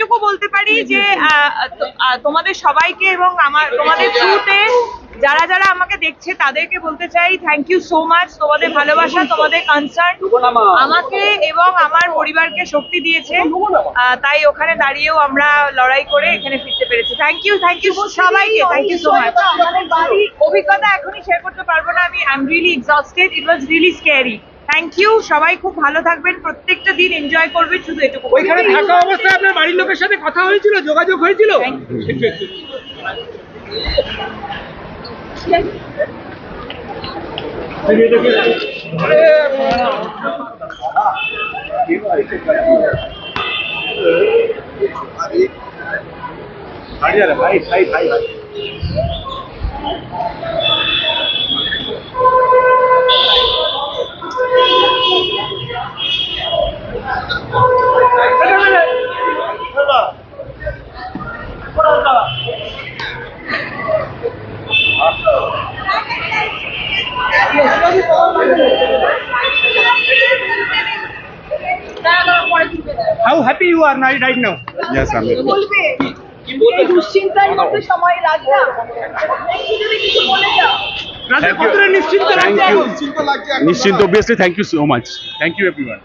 এইটুকু বলতে পারি যে তোমাদের সবাইকে এবং তোমাদের থ্রুতে যারা যারা আমাকে দেখছে তাদেরকে বলতে চাই থ্যাংক ইউ সো মাচ। তোমাদের ভালোবাসা, তোমাদের কনসার্ন আমাকে এবং আমার পরিবারকে শক্তি দিয়েছে, তাই ওখানে দাঁড়িয়েও আমরা লড়াই করে এখানে ফিরতে পেরেছি। থ্যাংক ইউ সবাইকে, থ্যাংক ইউ সো মাচ। অভিজ্ঞতা এখনই শেয়ার করতে পারবো না, আমি I am really exhausted, it was really scary. Thank you, সবাই খুব ভালো থাকবেন, প্রত্যেকটা দিন এনজয় করবেন, শুধু এটুকু। ওইখানে থাকা অবস্থায় আপনার বাড়ির লোকের সাথে কথা হয়েছিল, যোগাযোগ হয়েছিল? How happy you are right now? Yes, I'm here. দুশ্চিন্তার মধ্যে সময় রাখবা, Thank you. Nischint, obviously, thank you so much. Thank you, everyone.